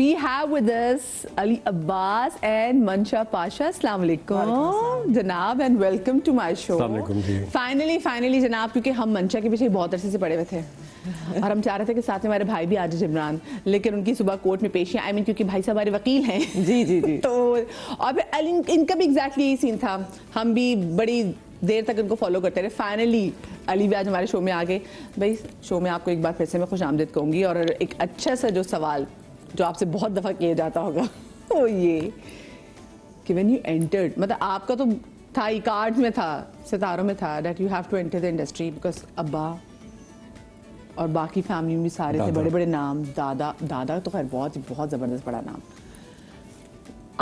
we have with us Ali Abbas and Mansha Pasha. Assalamu alaikum जनाब and welcome to my show. Finally जनाब, क्योंकि हम मंशा के पीछे बहुत अरसे से पड़े हुए थे और हम चाह रहे थे कि साथ में हमारे भाई भी आ जाए जिमरान, लेकिन उनकी सुबह कोर्ट में पेशियां आई मीन क्योंकि भाई साहब हमारे वकील हैं। जी तो और फिर इनका भी एग्जैक्टली यही सीन था, हम भी बड़ी देर तक उनको फॉलो करते रहे। फाइनली अली भी आज हमारे शो में आ गए। भाई शो में आपको एक बार फिर से मैं खुश आमदीद कहूँगी और एक अच्छा सा जो सवाल जो आपसे बहुत दफ़ा किया जाता होगा वो ये कि व्हेन यू एंटर्ड, मतलब आपका तो था ही कार्ड्स में था, सितारों में था that you have to enter the industry because अब्बा और बाकी फैमिली में भी सारे थे बड़े बड़े नाम, दादा तो खैर बहुत ज़बरदस्त बड़ा नाम।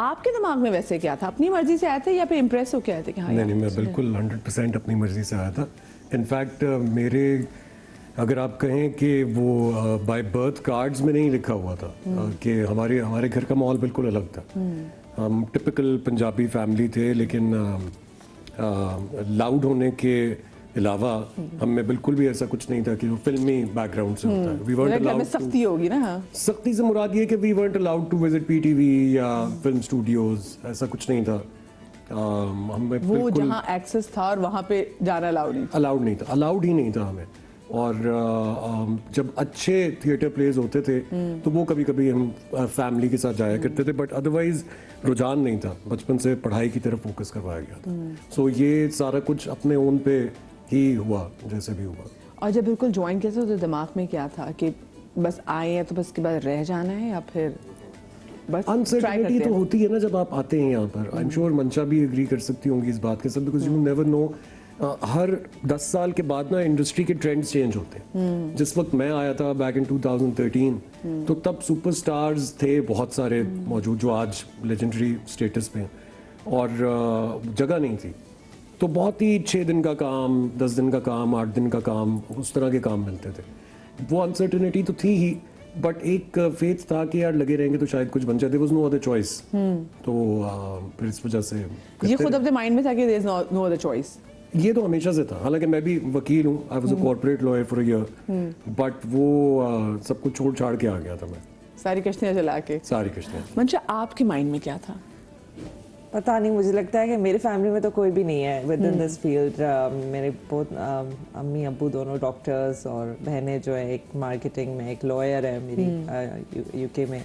आपके दिमाग में वैसे क्या था, अपनी मर्जी से आए थे या फिर इम्प्रेस होके आए थे कि हाँ? नहीं, मैं बिल्कुल 100% अपनी मर्जी से आया था। इनफैक्ट मेरे अगर आप कहें कि वो बाय बर्थ कार्ड्स में नहीं लिखा हुआ था कि हमारे घर का माहौल बिल्कुल अलग था। हम टिपिकल पंजाबी फैमिली थे, लेकिन लाउड होने के अलावा हम में बिल्कुल भी ऐसा कुछ नहीं था कि वो फिल्मी बैकग्राउंड से होता है। वी weren't allowed सख्ती होगी ना, सख्ती से मुराद ये कि we weren't allowed to visit PTV या फिल्म स्टूडियोज, ऐसा कुछ नहीं था। हमें वो जहाँ एक्सेस था और वहाँ पे जाना अलाउड नहीं था, अलाउड ही नहीं था हमें। और जब अच्छे थिएटर प्लेज होते थे तो वो कभी कभी हम फैमिली के साथ जाया करते थे, बट अदरवाइज रुझान नहीं था, बचपन से पढ़ाई की तरफ फोकस करवाया गया था। सो ये सारा कुछ अपने ओन पे ही हुआ जैसे भी हुआ। और जब बिल्कुल ज्वाइन किया था तो दिमाग में क्या था कि बस आए हैं तो बस के बाद रह जाना है या फिर बस? अनसर्टेनिटी तो होती है ना जब आप आते हैं यहाँ पर। आई एम श्योर मंशा भी एग्री कर सकती होंगी इस बात के साथ, बिकॉज यू नेवर नो। हर 10 साल के बाद ना इंडस्ट्री के ट्रेंड्स चेंज होते हैं। जिस वक्त मैं आया था बैक इन 2013 तो तब सुपरस्टार्स थे बहुत सारे मौजूद जो आज लेजेंडरी स्टेटस पे, और जगह नहीं थी, तो बहुत ही 6 दिन का काम, 10 दिन का काम, 8 दिन का काम, उस तरह के काम मिलते थे। वो अनसर्टेनिटी तो थी ही, बट एक फेथ था कि यार लगे रहेंगे तो शायद कुछ बन जाए। There was no other choice. तो फिर इस वजह से ये खुद अपने माइंड में था कि there is no other choice. ये तो हमेशा से था, हालांकि मैं भी वकील हूँ, I was a corporate lawyer for a year, but वो सब कुछ छोड़ छाड़ के आ गया था मैं, सारी कश्तियाँ चला के। मंशा आपके माइंड में क्या था? पता नहीं, मुझे लगता है कि मेरे फैमिली में तो कोई भी नहीं है विद इन दिस फील्ड। मेरे बहुत अम्मी अब्बू दोनों डॉक्टर्स और बहनें जो है, एक मार्केटिंग में, एक लॉयर है मेरी यूके में,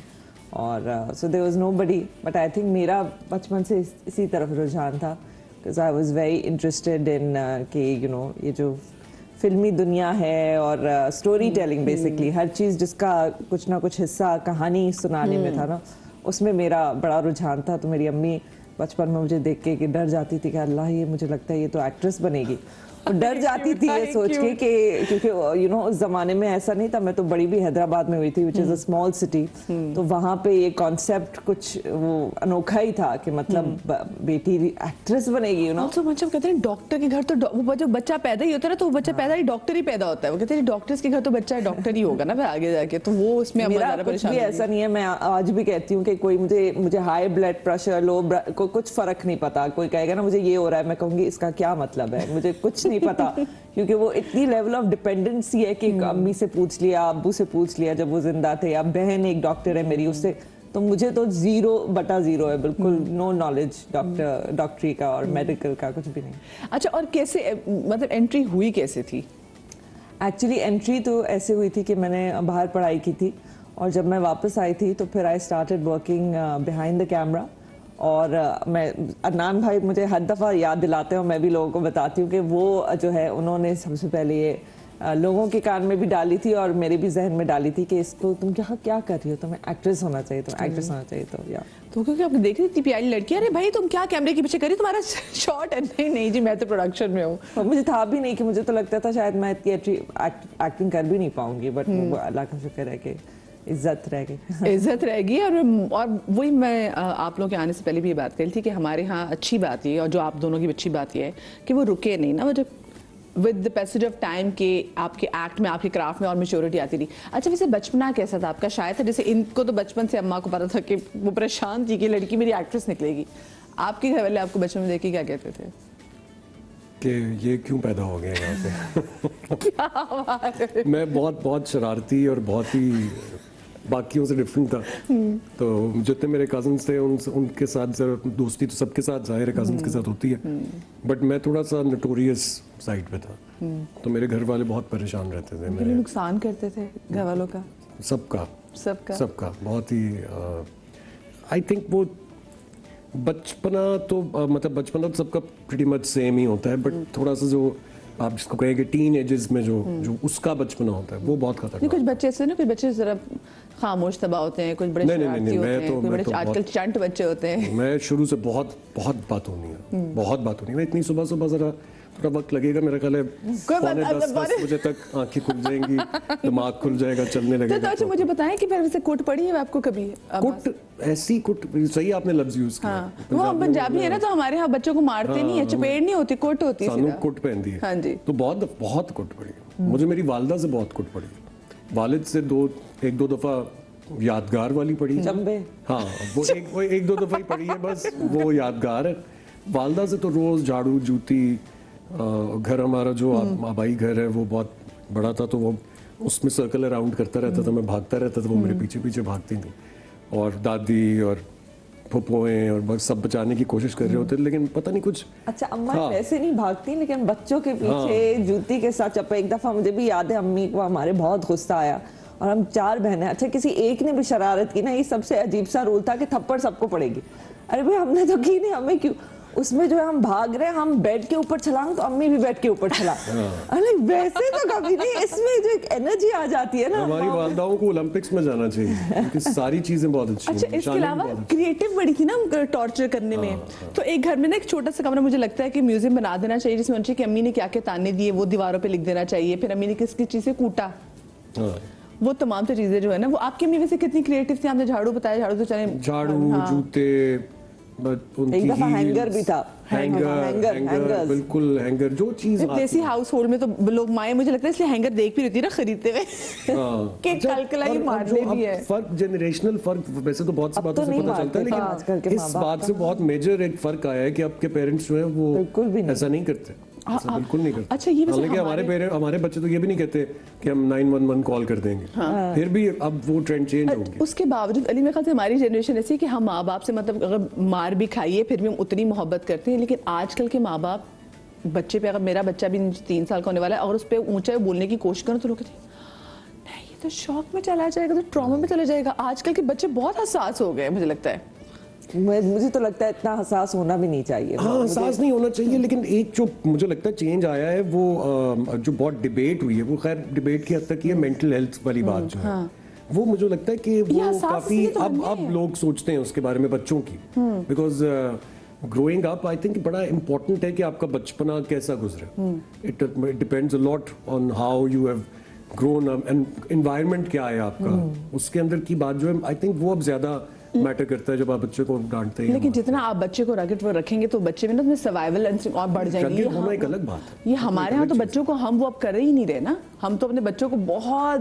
और so there was nobody. But I think मेरा बचपन से इसी तरफ रुझान था, because I was very interested in कि यू नो ये जो फिल्मी दुनिया है और स्टोरी टेलिंग, बेसिकली हर चीज़ जिसका कुछ ना कुछ हिस्सा कहानी सुनाने में था ना, उसमें मेरा बड़ा रुझान था। तो मेरी अम्मी बचपन में मुझे देख के डर जाती थी कि अल्लाह, ये मुझे लगता है ये तो एक्ट्रेस बनेगी, और डर जाती थी ये सोच के कि क्योंकि यू नो उस जमाने में ऐसा नहीं था। मैं तो बड़ी भी हैदराबाद में हुई थी, which is a small city, तो वहाँ पे ये कॉन्सेप्ट कुछ वो अनोखा ही था कि मतलब बेटी एक्ट्रेस बनेगी, यू नो। तो मतलब कहते हैं डॉक्टर के घर तो वो जब बच्चा पैदा ही होता है ना, तो वो बच्चा पैदा ही डॉक्टर ही पैदा होता है। वो कहते हैं डॉक्टर्स के घर तो बच्चा डॉक्टर ही होगा ना फिर आगे जाके, तो वो उसमें मेरा कुछ भी ऐसा नहीं है। मैं आज भी कहती हूँ कि कोई मुझे हाई ब्लड प्रेशर, लो, कुछ फर्क नहीं पता। कोई कहेगा ना मुझे ये हो रहा है, मैं कहूँगी इसका क्या मतलब है, मुझे कुछ नहीं पता, क्योंकि वो इतनी लेवल ऑफ डिपेंडेंसी है कि अम्मी से पूछ लिया, अब्बू से पूछ लिया जब वो जिंदा थे, या बहन एक डॉक्टर है मेरी, उससे तो मुझे तो 0/0 है, बिल्कुल नो नॉलेज डॉक्टरी का और मेडिकल का, कुछ भी नहीं। अच्छा, और कैसे मतलब एंट्री हुई कैसे थी? एक्चुअली एंट्री तो ऐसे हुई थी कि मैंने बाहर पढ़ाई की थी, और जब मैं वापस आई थी तो फिर I started working behind the camera. और मैं, अदनान भाई मुझे हर दफ़ा याद दिलाते हैं और मैं भी लोगों को बताती हूँ कि वो जो है उन्होंने सबसे पहले ये लोगों के कान में भी डाली थी और मेरे भी जहन में डाली थी कि इसको तुम क्या कर रही हो, तुम्हें एक्ट्रेस होना चाहिए, तो या तो क्योंकि आप देख रही थी प्यारी लड़की, अरे भाई तुम क्या कैमरे के पीछे करी, तुम्हारा शॉट है। नहीं जी, मैं तो प्रोडक्शन में हूँ। और मुझे था भी नहीं कि, मुझे तो लगता था शायद मैं इतनी अच्छी एक्टिंग कर भी नहीं पाऊंगी, बट अल्लाह का शुक्र है कि इज्जत रहेगी। और वही मैं आप लोगों के आने से पहले भी ये बात कही थी कि हमारे यहाँ अच्छी बात ये, और जो आप दोनों की अच्छी बात ये है कि वो रुके नहीं ना, वो जब with the passage of time के आपके एक्ट में, आपके क्राफ्ट में और मेच्योरिटी आती रही। अच्छा, वैसे बचपना कैसा था आपका? शायद था जैसे इनको तो बचपन से अम्मा को पता था कि वो परेशान थी कि लड़की मेरी एक्ट्रेस निकलेगी। आपके घर वाले आपको बचपन में देख के क्या कहते थे कि ये क्यों पैदा हो गया यहाँ पे? क्या बात है। मैं बहुत शरारती और बहुत ही बाकियों से डिफरेंट था। तो जितने मेरे कजन्स थे उनके साथ जरा दोस्ती तो सबके साथ जाहिर है कजन्स के साथ होती है, बट मैं थोड़ा सा नोटोरियस साइड पे था, तो मेरे घर वाले बहुत परेशान रहते थे। मेरे नुकसान करते थे घर वालों का, सबका बहुत ही आई थिंक वो बचपना तो मतलब बचपना तो सबका प्रीटी मच सेम ही होता है, बट थोड़ा सा जो आप जिसको कहेंगे टीन एजेस में जो उसका बचपना होता है वो बहुत नहीं, खतरनाक। कुछ बच्चे ऐसे ना, कुछ बच्चे जरा खामोश तबाह होते हैं, कुछ बड़े शरारती होते हैं, कुछ बड़े आजकल चंट बच्चे होते हैं। मैं शुरू से बहुत बात होनी है, बहुत बात होनी है। इतनी सुबह जरा थोड़ा वक्त लगेगा, मेरा ख्याल है 10 बजे तक आंखें खुल जाएंगी, दिमाग खुल जाएगा, चलने लगेगा। तो अच्छा मुझे बताएं कि फिर वैसे कुट पड़ी है आपको कभी? कुट, ऐसी कुट, सही आपने लफ्ज यूज किया। हाँ, वो हम पंजाबी है ना, तो हमारे यहाँ बच्चों को मारते नहीं है, चपेट नहीं होती, कुट होती है। सानू कुट पहनती है। हाँ जी। तो बहुत कुट पड़ी मुझे, मेरी वालदा से बहुत कुट पड़ी, वालिद से एक दो दफा यादगार वाली पड़ी। चंबे। हाँ, वो एक दो दफा ही पड़ी है बस, वो यादगार है। वालदा से तो रोज झाड़ू जूती, घर हमारा जो आबाई घर है वो बहुत बड़ा था, तो वो उसमें सर्कल अराउंड करता रहता था, मैं भागता रहता था, वो मेरे पीछे पीछे भागती थी, और दादी और फुप्पोएं और बस सब बचाने की कोशिश कर रहे होते थे, लेकिन पता नहीं कुछ। अच्छा, अम्मा वैसे नहीं भागती, लेकिन बच्चों के पीछे जूती के साथ चप्पे। एक दफा मुझे भी याद है, अम्मी को हमारे बहुत गुस्सा आया, और हम 4 बहनें, अच्छा किसी एक ने भी शरारत की ना, ये सबसे अजीब सा रूल था कि थप्पड़ सबको पड़ेगी। अरे भाई हमने तो की नहीं, हमें क्यों? उसमें जो है हम भाग रहे हैं, हम बेड के ऊपर छलांग, तो अम्मी भी बेड के ऊपर छला। अरे वैसे तो कभी नहीं, इसमें जो एक एनर्जी आ जाती है ना। हमारी वालदाओं को ओलंपिक्स में जाना चाहिए, क्योंकि सारी चीजें बहुत अच्छी हैं। अच्छा, इसके अलावा क्रिएटिव बड़ी थी ना टॉर्चर करने में। तो एक घर में ना एक छोटा सा कमरा मुझे लगता है कि म्यूजियम बना देना चाहिए, जिसमें कि अम्मी ने क्या क्या ताने दिए वो दीवारों पे लिख देना चाहिए, फिर अम्मी ने किस किस चीज से कूटा, वो तमाम चीजें जो है ना। वो आपकी अम्मी वैसे कितनी क्रिएटिव थी? आपने झाड़ू बताया, झाड़ू तो चले, झाड़ू जूते, एक दफा हैंगर भी था, हैंगर बिल्कुल, हैंगर जो चीज देसी हाउस होल्ड में तो लोग माए, मुझे लगता है इसलिए हैंगर देख भी रहती है ना खरीदते हुए कि कलकलाई मारने भी है। फर्क, जनरेशनल फर्क वैसे तो बहुत सी बातों से पता चलता है, लेकिन इस बात से बहुत मेजर एक फर्क आया है कि आपके पेरेंट्स जो है वो बिल्कुल भी ऐसा नहीं करते, ऐसा बिल्कुल नहीं करते। अच्छा, ये हालांकि हमारे बच्चे तो ये भी नहीं कहते कि हम 911 कॉल कर देंगे, फिर भी अब वो ट्रेंड चेंज हो गया। उसके बावजूद अली, मेरे ख्याल से हमारी जनरेशन ऐसी है कि हम माँ बाप से मतलब अगर मार भी खाइए फिर भी हम उतनी मोहब्बत करते हैं, लेकिन आजकल के माँ बाप बच्चे पे, अगर मेरा बच्चा भी 3 साल का होने वाला है, अगर उस पर ऊंचा बोलने की कोशिश करो तो लोग कहते हैं नहीं, ये तो शॉक में चला जाएगा, तो ट्रॉमा में चला जाएगा। आजकल के बच्चे बहुत हसास हो गए, मुझे लगता है। मुझे तो लगता है इतना हसास होना भी नहीं चाहिए। हाँ, हसास नहीं होना चाहिए, लेकिन एक जो मुझे लगता है चेंज आया है वो जो बहुत डिबेट हुई है, वो खैर डिबेट की हद तक ये मेंटल हेल्थ वाली बात जो है, वो मुझे लगता है कि वो काफी अब लोग सोचते हैं उसके बारे में, बच्चों की, because growing up I think बड़ा इंपॉर्टेंट है कि आपका बचपना कैसा गुजरे। It depends a lot on how you have grown up and environment क्या है आपका, उसके अंदर की बात जो है आई थिंक वो अब ज्यादा मैटर करता है जब आप बच्चे को डांटते हैं। लेकिन जितना आप बच्चे को रगड़ वो रखेंगे तो बच्चे में ना सर्वाइवल इंस्टिंक्ट और बढ़ जाएंगे। ये होना एक अलग बात है। ये हमारे यहाँ तो बच्चों को हम वो अब कर ही नहीं रहे ना, हम तो अपने बच्चों को बहुत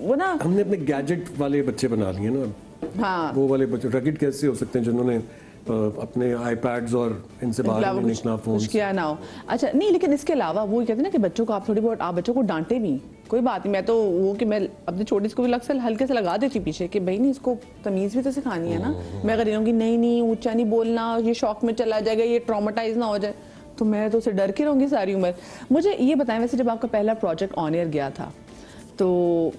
वो ना, हमने अपने गैजेट वाले बच्चे बना लिए ना। हाँ, वो वाले बच्चे रगड़ कैसे हो सकते हैं जिन्होंने अपने आईपैड्स और इनसे बाहर नहीं निकलना, फोन किया ना हो। अच्छा नहीं, लेकिन इसके अलावा वो कहते हैं ना कि बच्चों को आप थोड़ी बहुत, आप बच्चों को डांटे भी, कोई बात नहीं, मैं तो वो कि मैं अपने छोटे को भी अक्सर हल्के से लगा देती पीछे कि भाई नहीं, इसको तमीज़ भी तो सिखानी है ना। मैं अगर कहूँगी नहीं ऊंचा नहीं बोलना, ये शौक में चला जाएगा, ये ट्रॉमेटाइज ना हो जाए, तो मैं तो उसे डर के रहूँगी सारी उम्र। मुझे ये बताएं, वैसे जब आपका पहला प्रोजेक्ट ऑन एयर गया था तो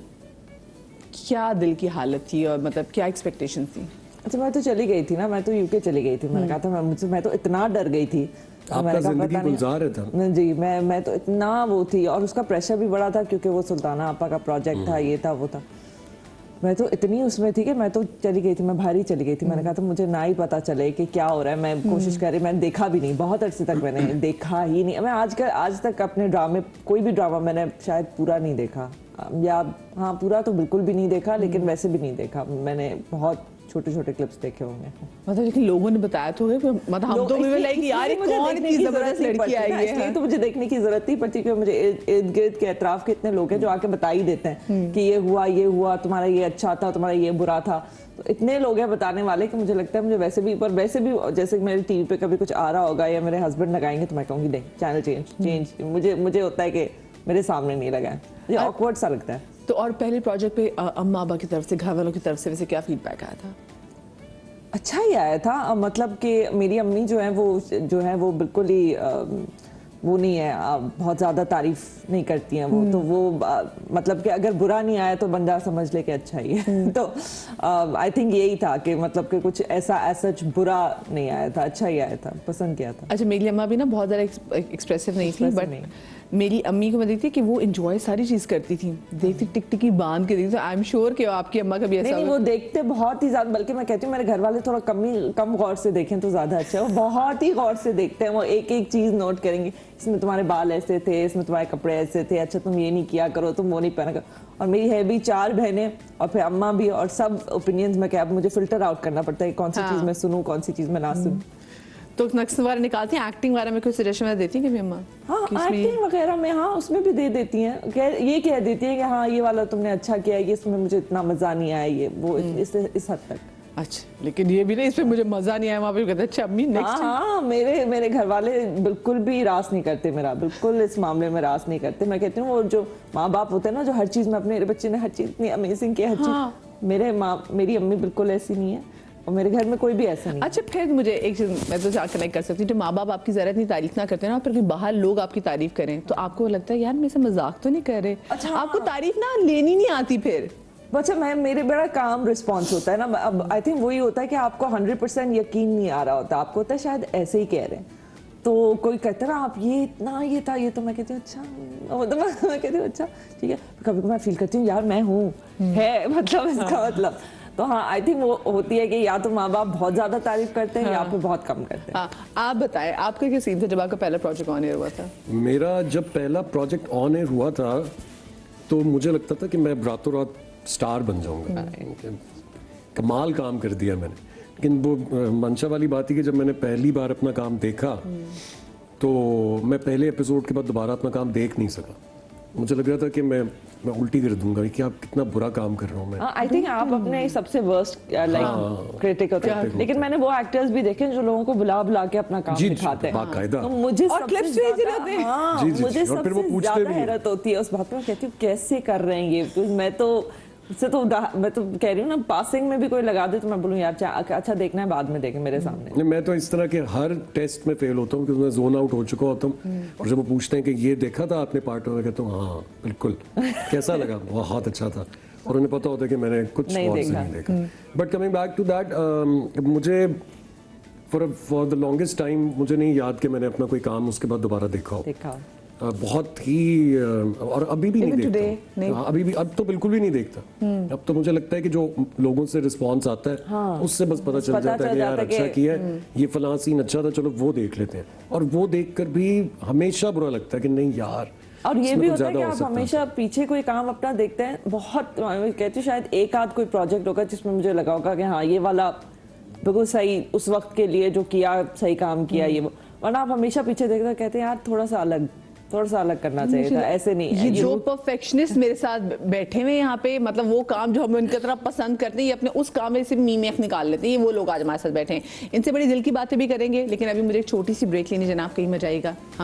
क्या दिल की हालत थी और मतलब क्या एक्सपेक्टेशन थी? अच्छा, मैं तो चली गई थी ना, मैं तो यूके चली गई थी। मैंने कहा था मैं तो इतना डर गई थी। आपका जिंदगी गुलजार है था जी, मैं तो इतना वो थी, और उसका प्रेशर भी बड़ा था क्योंकि वो सुल्ताना आपा का प्रोजेक्ट था, ये था वो था। मैं तो इतनी उसमें थी कि मैं तो चली गई थी, मैं बाहर ही चली गई थी। मैंने कहा था मुझे ना ही पता चले कि क्या हो रहा है। मैं कोशिश कर रही, मैंने देखा भी नहीं, बहुत अरसे तक मैंने देखा ही नहीं। मैं आज तक अपने ड्रामे, कोई भी ड्रामा मैंने शायद पूरा नहीं देखा, या हाँ पूरा तो बिल्कुल भी नहीं देखा, लेकिन वैसे भी नहीं देखा। मैंने बहुत छोटे छोटे क्लिप्स देखे होंगे। मतलब लेकिन लोगों ने बताया तो है, मतलब हम तो भी लाइक यार कौन इतनी जबरदस्त लड़की आई है, इसलिए तो मुझे देखने की जरूरत नहीं पड़ती, क्योंकि मुझे इर्द गिर्द के अतराफ के इतने लोग हैं जो आके बता ही देते हैं कि ये हुआ, तुम्हारा ये अच्छा था, तुम्हारा ये बुरा था। तो इतने लोग हैं बताने वाले कि मुझे लगता है मुझे वैसे भी जैसे मेरे टीवी पे कभी कुछ आ रहा होगा या मेरे हस्बैंड लगाएंगे तो मैं कहूँगी नहीं, चैनल चेंज। मुझे होता है कि मेरे सामने नहीं लगा है, मुझे ऑकवर्ड सा लगता है। तो और पहले प्रोजेक्ट पे अम्मा अब्बा की तरफ से, घर वालों की तरफ से वैसे क्या फीडबैक आया था? अच्छा ही आया था। मतलब कि मेरी अम्मी जो है वो बिल्कुल ही वो नहीं है, बहुत ज़्यादा तारीफ नहीं करती हैं वो। तो वो मतलब कि अगर बुरा नहीं आया तो बंदा समझ ले कि अच्छा ही है। तो आई थिंक यही था कि मतलब कि कुछ ऐसा सच बुरा नहीं आया था, अच्छा ही आया था, पसंद किया था। अच्छा, मेरी अम्मा भी ना बहुत ज़्यादा एक्सप्रेसिव नहीं थी, बट मेरी अम्मी को मैं देखती कि वो एंजॉय सारी चीज़ करती थी, देखती टिकटिकी बांध के देखती। आई एम श्योर कि आपकी अम्मा का भी ऐसा नहीं, वो देखते बहुत ही ज्यादा, बल्कि मैं कहती हूँ मेरे घर वाले थोड़ा कम गौर से देखें तो ज्यादा अच्छा है। वो बहुत ही गौर से देखते हैं, वो एक एक चीज नोट करेंगे, इसमें तुम्हारे बाल ऐसे थे, इसमें तुम्हारे कपड़े ऐसे थे, अच्छा तुम ये नहीं किया करो, तुम वो नहीं पहना करो। और मेरी है भी 4 बहनें और फिर अम्मा भी, और सब ओपिनियंस में क्या अब मुझे फिल्टर आउट करना पड़ता है कौन सी चीज मैं सुनूं, कौन सी चीज मैं ना सुनूं। तो नक्श वगैरह निकालती हैं, एक्टिंग वगैरह में कोई सजेशन वगैरह देती हैं कभी अम्मा? हाँ, एक्टिंग वगैरह में हाँ उसमें भी दे देती हैं, ये कह देती है कि हाँ ये वाला तुमने अच्छा किया, ये इसमें मुझे इतना मजा नहीं आया, ये वो इस हद तक। अच्छा, लेकिन ये भी नहीं इसमें मुझे मजा नहीं आया, वहाँ पे कहते अच्छा अम्मी नेक्स्ट। हाँ, मेरे घर वाले बिल्कुल भी रास नहीं करते मेरा, बिल्कुल इस मामले में रास नहीं करते। मैं कहती हूँ वो जो माँ बाप होते हैं ना, जो हर चीज में अपने मेरे बच्चे ने हर चीज इतनी अमेजिंग की, हर चीज मेरी अम्मी बिल्कुल ऐसी नहीं है और मेरे घर में कोई भी ऐसा नहीं। अच्छा, फिर मुझे एक चीज मैं तो कनेक्ट कर सकती हूँ, जो माँ बाप आपकी जरा इतनी तारीफ ना करते हैं ना, फिर कोई बाहर लोग आपकी तारीफ करें तो आपको लगता है यार मेरे से मजाक तो नहीं कर रहे। अच्छा, आपको तारीफ ना लेनी नहीं आती फिर? अच्छा, मेरे बड़ा काम रिस्पॉन्स होता है ना। अब आई थिंक वही होता है कि आपको 100% यकीन नहीं आ रहा होता, आपको होता है शायद ऐसे ही कह रहे हैं। तो कोई कहता है ना आप ये इतना ये था, ये तो मैं कहती हूँ अच्छा, तो मैं कहती हूँ अच्छा ठीक है। कभी कभी मैं फील करती हूँ यार मैं हूँ है, मतलब इसका मतलब। तो हाँ, आई थिंक वो होती है कि या तो माँ बाप बहुत ज्यादा तारीफ करते हैं या फिर बहुत कम करते हैं। आप बताएं आपका क्या सीन था जब आपका पहला प्रोजेक्ट ऑन एयर हुआ था? मेरा जब पहला प्रोजेक्ट ऑन एयर हुआ था तो मुझे लगता था कि मैं रातों रात स्टार बन जाऊंगा, कमाल काम कर दिया मैंने। लेकिन वो मंशा वाली बात है कि जब मैंने पहली बार अपना काम देखा तो मैं पहले एपिसोड के बाद दोबारा अपना काम देख नहीं सका। मुझे लग रहा था कि मैं उल्टी कर दूंगा कि आप कितना बुरा काम कर रहा हूँ मैं। आई थिंक आप अपने सबसे वर्स्ट लाइक क्रिटिक होते हैं, लेकिन मैंने वो एक्टर्स भी देखे जो लोगों को बुला के अपना काम दिखाते हैं बाकायदा। तो मुझे और क्लिप्स भेज रहे हैं। हाँ, मुझे सबसे ज्यादा हैरत होती है उस बात पे। मैं कहती हूँ कैसे कर रहे हैं ये, मैं तो कह रही हूँ ना, पासिंग में भी कोई लगा दे तो मैं बोलूँ यार अच्छा देखना है बाद में देखें मेरे सामने। मैं तो इस तरह के हर टेस्ट में फेल होता हूँ क्योंकि मैं जोन आउट हो चुका होता हूँ। और जब वो पूछते हैं कि ये देखा था आपने पार्ट में, कहता हूँ हाँ बिल्कुल, कैसा लगा, बहुत अच्छा था। और उन्हें पता होता है कि मैंने कुछ और से नहीं देखा। But coming back to that, मुझे फॉर द लॉन्गेस्ट टाइम मुझे नहीं याद कि मैंने अपना कोई काम उसके बाद दोबारा देखा हो। बहुत ही और अभी भी नहीं देखता। अभी भी, अब तो बिल्कुल भी नहीं देखता। अब तो मुझे लगता है कि जो लोगों से रिस्पांस आता है उससे बस पता चल जाता है कि यार अच्छा किया है, ये फलां सीन अच्छा था, चलो वो देख लेते हैं। और वो देखकर भी हमेशा बुरा लगता है कि नहीं यार। और ये भी होता है कि आप हमेशा पीछे कोई काम अपना देखते हैं। बहुत कहती हूँ शायद एक आध कोई प्रोजेक्ट होगा जिसमें मुझे लगा होगा कि हाँ ये वाला बिल्कुल सही उस वक्त के लिए जो किया, सही काम किया, ये वो। वरना आप हमेशा पीछे देखते कहते हैं यार थोड़ा सा अलग करना चाहिए था, ऐसे नहीं। ये जो परफेक्शनिस्ट मेरे साथ बैठे हुए यहाँ पे, मतलब वो काम जो हम उनकी तरह पसंद करते हैं, ये अपने उस काम में से मीमेख निकाल लेते हैं। ये वो लोग आज हमारे साथ बैठे हैं। इनसे बड़ी दिल की बातें भी करेंगे, लेकिन अभी मुझे एक छोटी सी ब्रेक लेनी जनाब, कहीं मजा आएगा।